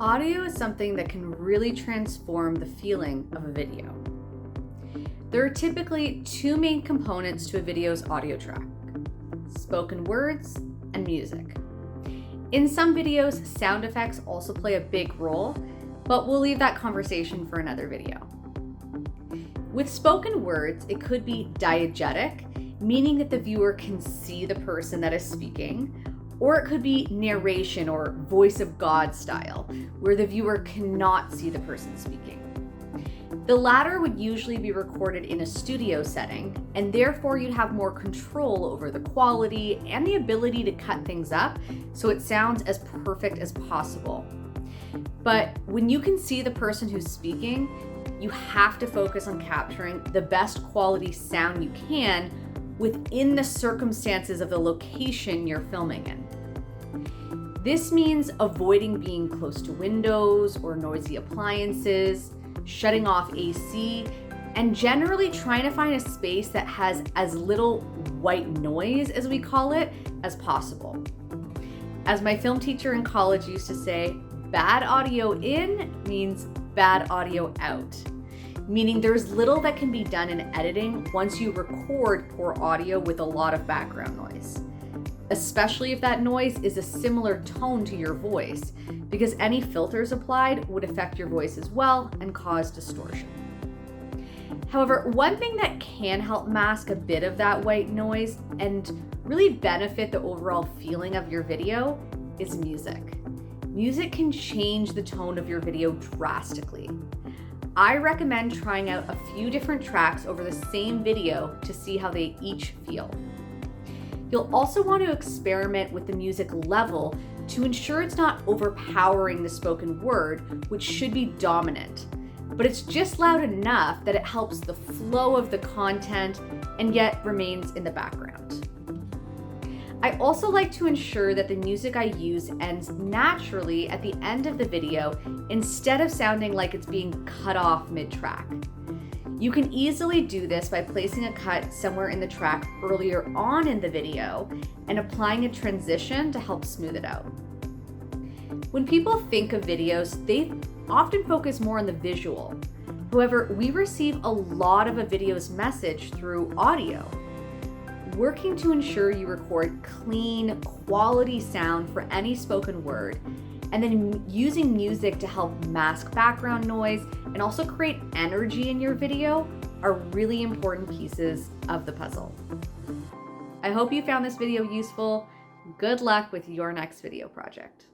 Audio is something that can really transform the feeling of a video. There are typically two main components to a video's audio track: spoken words and music. In some videos, sound effects also play a big role, but we'll leave that conversation for another video. With spoken words, it could be diegetic, meaning that the viewer can see the person that is speaking, or it could be narration or voice of God style, where the viewer cannot see the person speaking. The latter would usually be recorded in a studio setting, and therefore you'd have more control over the quality and the ability to cut things up so it sounds as perfect as possible. But when you can see the person who's speaking, you have to focus on capturing the best quality sound you can within the circumstances of the location you're filming in. This means avoiding being close to windows or noisy appliances, shutting off AC, and generally trying to find a space that has as little white noise, as we call it, as possible. As my film teacher in college used to say, bad audio in means bad audio out, meaning there's little that can be done in editing once you record poor audio with a lot of background noise, especially if that noise is a similar tone to your voice, because any filters applied would affect your voice as well and cause distortion. However, one thing that can help mask a bit of that white noise and really benefit the overall feeling of your video is music. Music can change the tone of your video drastically. I recommend trying out a few different tracks over the same video to see how they each feel. You'll also want to experiment with the music level to ensure it's not overpowering the spoken word, which should be dominant, but it's just loud enough that it helps the flow of the content and yet remains in the background. I also like to ensure that the music I use ends naturally at the end of the video instead of sounding like it's being cut off mid-track. You can easily do this by placing a cut somewhere in the track earlier on in the video and applying a transition to help smooth it out. When people think of videos, they often focus more on the visual. However, we receive a lot of a video's message through audio. Working to ensure you record clean, quality sound for any spoken word, and then using music to help mask background noise and also create energy in your video are really important pieces of the puzzle. I hope you found this video useful. Good luck with your next video project.